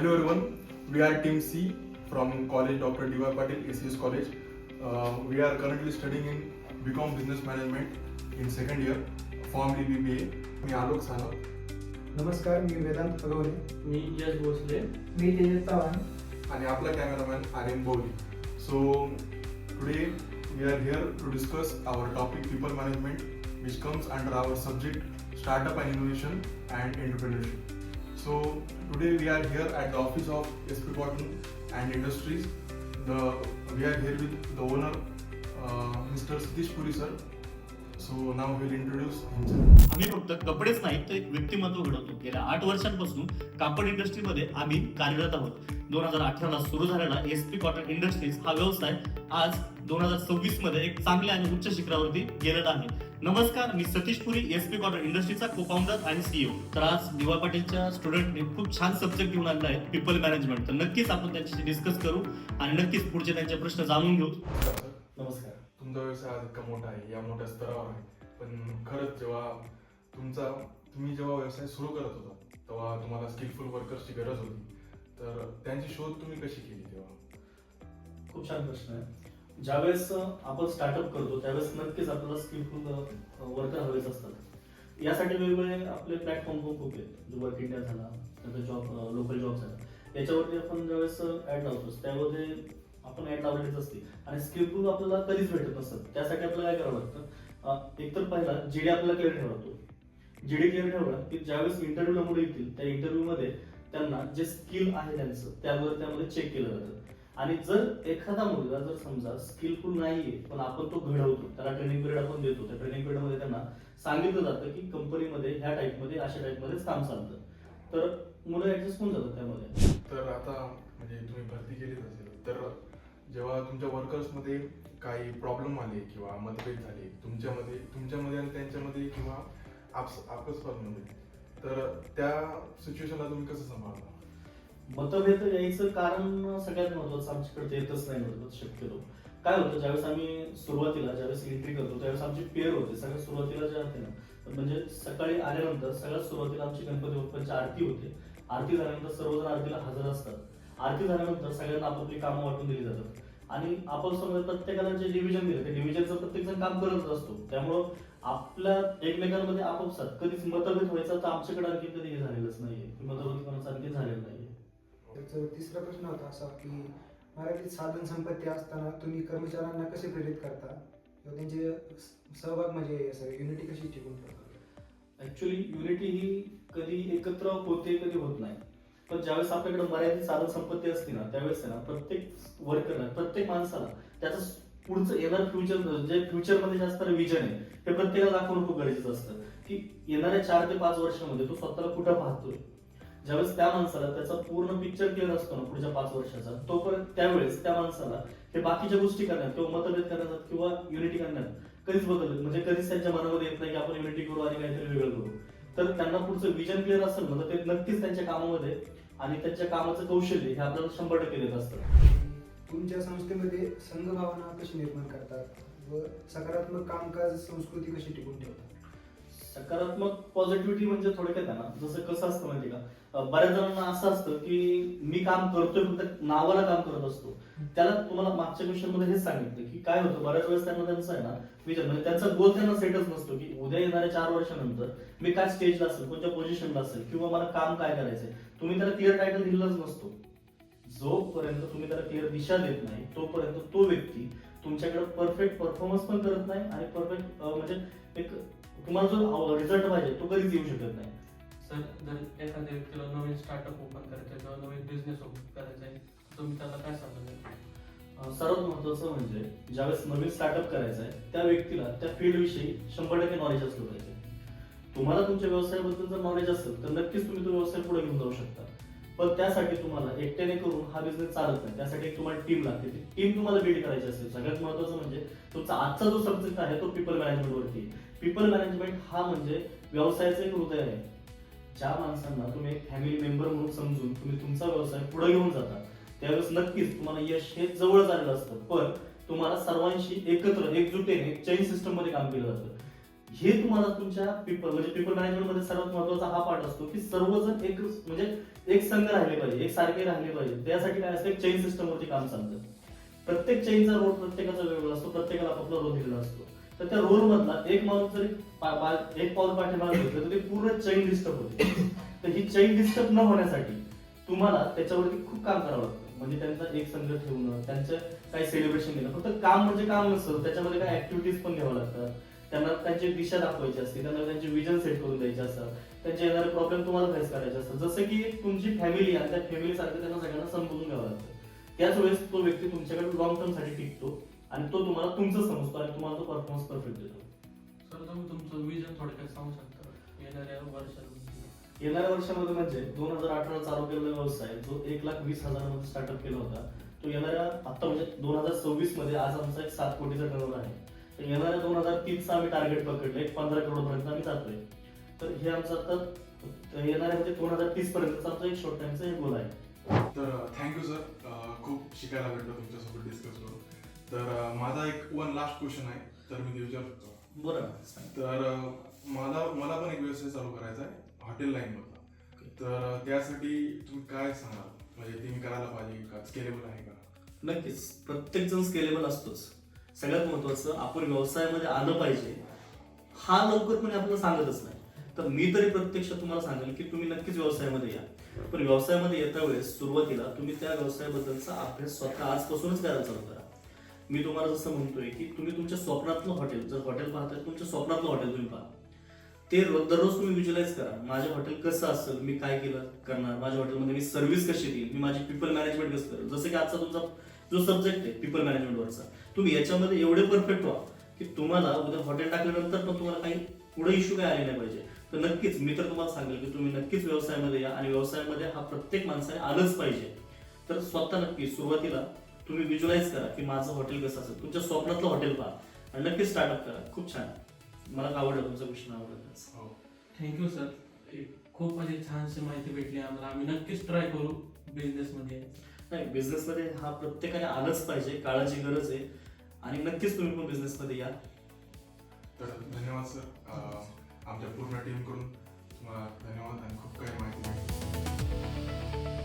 Hello everyone, we are Team C from College Dr. D.Y. Patil, ACS College. We are currently studying in BCom Business Management in second year, formerly BBA. मी आलोक सानप. नमस्कार, मी वेदांत पगवले. मी यश भोसले. मी तेजस चव्हाण. आणि आपला cameraman Aryan बोली. So today we are here to discuss our topic people management, which comes under our subject startup and innovation and entrepreneurship. So today we are here at the office of SP Cotton and Industries. We are here with the owner, Mr. Satish Puri sir. So now we will introduce himself. आम्ही फक्त कपडेच नाही तर एक व्यक्तिमत्व घडवतो. गेल्या 8 वर्षांपासून कापड इंडस्ट्रीमध्ये आम्ही कार्यरत आहोत. 2018 ला सुरू झालेला एसपी कॉटन इंडस्ट्रीज हा व्यवसाय आज 2026 मध्ये एक चांगल्या आणि उच्च शिखरावरती गेलेला आहे. नमस्कार, मी सतीश पुरी, एसपी कॉटन इंडस्ट्रीचा को-फाउंडर आणि सीईओ. तर आज डी.वाय. पाटीलच्या स्टुडंटने खूप छान सब्जेक्ट घेऊन आणला आहे, पीपल मॅनेजमेंट. तर नक्कीच आपण त्यांच्याशी डिस्कस करू आणि नक्कीच पुढचे त्यांचे प्रश्न जाणून घेऊ. नमस्कार. तुमचा व्यवसाय आज इतका मोठा आहे, या मोठ्या स्तरावर आहे, पण खरंच जेव्हा तुम्ही जेव्हा व्यवसाय सुरू करत होता तेव्हा तुम्हाला स्किलफुल वर्कर्सची गरज होती, तर त्यांची शोध तुम्ही कशी केली तेव्हा? खूप छान प्रश्न आहे. ज्यावेळेस आपण स्टार्टअप करतो त्यावेळेस नक्कीच आपल्याला स्किलफुल वर्कर हवेच असतात. यासाठी वेगवेगळे आपले प्लॅटफॉर्म खूप आहेत. जो वर्क इंडिया झाला, नंतर जॉब लोकल जॉब झाला, याच्यावरती आपण ज्यावेळेस ऍड लावतो त्यामध्ये आपण ऍड लावलेलीच असते आणि स्किलफुल आपल्याला कधीच भेटत नसतात. त्यासाठी आपल्याला काय करावं लागतं, एकतर पहिला जीडी आपल्याला क्लिअर ठेवावा लागतो. जीडी क्लिअर ठेवला की ज्यावेळेस इंटरव्ह्यूला मुलं येतील त्या इंटरव्ह्यूमध्ये त्यांना जे स्किल आहे त्यांचं त्यामध्ये चेक केलं जातं. आणि जर एखादा मुलगा जर समजा स्किलफुल नाहीये पण आपण तो घडवतो, त्याला ट्रेनिंग पिरियड आपण देतो, त्या ट्रेनिंग पिरियड मध्ये त्यांना सांगितलं जातं की कंपनीमध्ये ह्या टाईपमध्ये अशा टाईपमध्येच काम चालतं, तर मुलं ऍडजस्ट होऊन जातात त्यामध्ये. तर आता म्हणजे तुम्ही भरती केलीच असेल, तर जेव्हा तुमच्या वर्कर्समध्ये काही प्रॉब्लेम आले किंवा मतभेद झाले तुमच्यामध्ये आणि त्यांच्यामध्ये किंवा आपसमध्ये, तर त्या सिच्युएशनला तुम्ही कसं सांभाळता? मतभेद यायचं कारण सगळ्यात महत्वाचं आमच्याकडे येतच नाही महत्वाचं शक्यतो. काय होतं, ज्यावेळेस आम्ही सुरुवातीला ज्यावेळेस एंट्री करतो त्यावेळेस आमची पेअर होते. सगळ्यात सुरुवातीला जे होते ना, म्हणजे सकाळी आल्यानंतर सगळ्यात सुरुवातीला आमची गणपती बाप्पांची आरती होते. आरती झाल्यानंतर सर्वजण आरतीला हजर असतात. आरती झाल्यानंतर सगळ्यांना आपापली कामं वाटून दिली जातात आणि आपण समजा प्रत्येकाला जे डिव्हिजन दिलं ते डिव्हिजनचं प्रत्येक जण काम करत असतो. त्यामुळं आपल्या एकमेकांमध्ये आपापसात कधीच मतभेद व्हायचा तर आमच्याकडे आणखी कधी हे झालेलंच नाहीये. मतभेद कोणाचा आणखी झालेलं नाहीये. त्याचा तिसरा प्रश्न होता असा की मराठीत साधन संपत्ती असताना तुम्ही कर्मचाऱ्यांना कसे प्रेरित करता किंवा त्यांचे सहभाग म्हणजे असं युनिटी कशी टिकून ठेवता? ऍक्च्युली युनिटी ही कधी एकत्र होते कधी होत नाही. पण ज्यावेळेस आपल्याकडे मर्यादित साधन संपत्ती असते ना त्यावेळेस ना प्रत्येक वर्करला, प्रत्येक माणसाला त्याचं पुढचं येणार फ्युचर जे फ्युचरमध्ये जे असणारं विजन आहे ते प्रत्येकाला दाखवणं खूप गरजेचं असतं की येणाऱ्या 4 ते 5 वर्षामध्ये तो स्वतःला कुठं पाहतोय. ज्यावेळेस त्या माणसाला त्याचा पूर्ण पिक्चर क्लिअर असतो ना पुढच्या 5 वर्षाचा, तोपर्यंत त्यावेळेस त्या माणसाला हे बाकीच्या गोष्टी करण्यात किंवा मतभेद करण्यात किंवा युनिटी करण्यात कधीच बदल म्हणजे कधीच त्यांच्या मनामध्ये येत नाही की आपण युनिटी करू आणि काहीतरी वेगळं करू. तर त्यांना पुढचं विजन क्लिअर असेल ना तर ते नक्कीच त्यांच्या कामामध्ये आणि त्यांच्या कामाचं कौशल्य हे आपल्याला 100% देत असतं. तुमच्या संस्थेमध्ये संघभावना कशी निर्माण करतात व सकारात्मक कामकाज संस्कृती कशी टिकून ठेवतात? सकारात्मक पॉझिटिव्हिटी म्हणजे थोडक्यात आहे ना, जसं कसं असतं माहिती का, बऱ्याच जणांना असं असतं की मी काम करतोय फक्त नावाला काम करत असतो. त्याला तुम्हाला मागच्या क्वेश्चन मध्ये हेच सांगितलं की काय होतं, बऱ्याच वेळेस त्यांना त्यांचं आहे ना विचार म्हणजे त्यांचा गोल त्यांना सेटच नसतो की उद्या येणाऱ्या 4 वर्षानंतर मी काय स्टेजला असेल, कोणत्या पोझिशनला असेल किंवा मला काम काय करायचंय. तुम्ही त्याला क्लिअर टायटल दिलेलाच नसतो. जोपर्यंत तुम्ही त्याला क्लिअर दिशा देत नाही तोपर्यंत तो व्यक्ती तुमच्याकडे परफेक्ट परफॉर्मन्स पण करत नाही आणि परफेक्ट म्हणजे एक तुम्हाला जो रिझल्ट पाहिजे तो कधीच येऊ शकत नाही. सर, जर एखाद्या व्यक्तीला नवीन स्टार्टअप ओपन करायचं किंवा नवीन बिझनेस ओपन करायचा आहे, तुम्ही त्याला काय सांगाल? सर्वात महत्वाचं म्हणजे ज्यावेळेस नवीन स्टार्टअप करायचं आहे त्या व्यक्तीला त्या फील्ड विषयी 100% नॉलेज असलं पाहिजे. तुम्हाला तुमच्या व्यवसायाबद्दल जर नॉलेज असेल तर नक्कीच तुम्ही तो व्यवसाय पुढे घेऊन जाऊ शकता. पण त्यासाठी तुम्हाला एकट्याने करून हा बिझनेस चालत नाही. त्यासाठी एक तुम्हाला टीम लागते. टीम तुम्हाला बिल्ड करायची असेल. सगळ्यात महत्वाचं म्हणजे तुमचा आजचा जो सब्जेक्ट आहे तो पीपल मॅनेजमेंट वरती. पीपल मॅनेजमेंट हा म्हणजे व्यवसायाचं एक हृदय आहे. ज्या माणसांना तुम्ही एक फॅमिली मेंबर म्हणून समजून तुम्ही तुमचा व्यवसाय पुढे घेऊन जाता त्यावेळेस नक्कीच तुम्हाला यश हे जवळ आलेलं असतं. पण तुम्हाला सर्वांशी एकत्र एकजुटीने चेन सिस्टम मध्ये काम केलं जातं. हे तुम्हाला तुमच्या पीपल मॅनेजमेंट मध्ये सर्वात महत्वाचा हा पार्ट असतो की सर्वजण एक म्हणजे एक संघ राहिले पाहिजे, एक सारखे राहिले पाहिजे. त्यासाठी काय असतं, एक चेन सिस्टम वरती काम चालतं. प्रत्येक चेनचा रोल प्रत्येकाचा वेगळा असतो, प्रत्येकाला आपला रोल दिलेला असतो. तर त्या रोल मधला एक माणूस जरी एक पाऊल पाठीमागे घेतलं तर ते पूर्ण चेन डिस्टर्ब होते. तर ही चेन डिस्टर्ब न होण्यासाठी तुम्हाला त्याच्यावरती खूप काम करावं लागतं. म्हणजे त्यांचा एक संघ ठेवणं, त्यांचं काही सेलिब्रेशन घेणं. फक्त काम म्हणजे काम नसतं, त्याच्यामध्ये काही ऍक्टिव्हिटीज पण घ्यावं लागतात. त्यांना त्यांची दिशा दाखवायची असते, त्यांना त्यांचे विजन सेट करून द्यायचे असतात, त्यांचे येणारे प्रॉब्लेम तुम्हाला फेस करायचे असतात. जसं की तुमची फॅमिली आणि त्या फॅमिली सारखं त्यांना सगळ्यांना समजून घ्यावं लागतं. त्याच वेळेस तो व्यक्ती तुमच्याकडे लॉंग टर्म साठी टिकतो आणि तो तुम्हाला तुमचं समजतो आणि तुम्हाला तो परफॉर्मन्स परफेक्ट देतो. सर तुम्ही तुमचं विजन थोडक्यात सांगू शकता येणाऱ्या वर्षामध्ये? येणाऱ्या वर्षामध्ये म्हणजे 2018 चालू केलेला व्यवसाय जो 1,20,000 मध्ये स्टार्टअप केला होता, तो येणाऱ्या आता म्हणजे 2026 मध्ये आज आमचा एक 7 कोटीचा टर्नओव्हर आहे. तर येणाऱ्या 2030 आम्ही टार्गेट पकडले, 15 करोडपर्यंत आम्ही जातोय. तर हे आमचं आता येणाऱ्या म्हणजे 2030 पर्यंतचा आमचा एक शॉर्ट टाइमचा एक गोल आहे. तर थँक्यू सर, खूप शिकायला भेटलं तुमच्यासोबत डिस्कस करून. तर माझा एक वन लास्ट क्वेश्चन आहे, तर मी ते विचारतो. बरं. तर मला पण एक व्यवसाय चालू करायचा आहे हॉटेल लाईन मधला. तर त्यासाठी तुम्ही काय सांगाल, म्हणजे ते मी करायला पाहिजे का, स्केलेबल आहे का? नक्कीच प्रत्येक जण स्केलेबल असतोच. सगळ्यात महत्वाचं आपण व्यवसायामध्ये आलं पाहिजे, हा लवकरपणे आपल्याला सांगतच नाही. तर मी तरी प्रत्यक्ष तुम्हाला सांगेल की तुम्ही नक्कीच व्यवसायामध्ये या. पण व्यवसायामध्ये येता वेळेस सुरुवातीला तुम्ही त्या व्यवसायाबद्दलचा अभ्यास स्वतः आजपासूनच करायला चालू करा. मी तुम्हाला जसं म्हणतोय की तुम्ही तुमच्या स्वप्नातलं हॉटेल, जर हॉटेल पाहताय तुमच्या स्वप्नातलं हॉटेल तुम्ही पहा. ते दररोज तुम्ही विज्युअलाइज करा, माझे हॉटेल कसं असेल, मी काय केलं करणार, माझ्या हॉटेलमध्ये मी सर्व्हिस कशी देईल, मी माझी पीपल मॅनेजमेंट कसं करेल. जसं की आजचा तुमचा जो सब्जेक्ट आहे पीपल मॅनेजमेंटवरचा, तुम्ही याच्यामध्ये एवढे परफेक्ट व्हा की तुम्हाला उद्या हॉटेल टाकल्यानंतर पण तुम्हाला काही पुढे इश्यू काय आले नाही पाहिजे. तर नक्कीच मी तर तुम्हाला सांगेल की तुम्ही नक्कीच व्यवसायामध्ये या आणि व्यवसायामध्ये हा प्रत्येक माणसाने आलंच पाहिजे. तर स्वतः नक्की सुरुवातीला तुम्ही विज्युअलाइज करा की माझं हॉटेल कसं असेल, तुमच्या स्वप्नातलं हॉटेल पहा आणि नक्कीच स्टार्टअप करा. खूप छान, मला आवडलं तुमचा क्वेश्चन, आवडला. हो, थँक्यू सर, खूप म्हणजे छानशी माहिती भेटली आम्हाला. आम्ही नक्कीच ट्राय करू बिझनेसमध्ये. नाही, बिझनेसमध्ये हा प्रत्येकाने आलंच पाहिजे, काळाची गरज आहे आणि नक्कीच तुम्ही पण बिझनेसमध्ये या. तर धन्यवाद सर, आमच्या पूर्ण टीम कडून तुम्हाला धन्यवाद आणि खूप काही माहिती भेटली.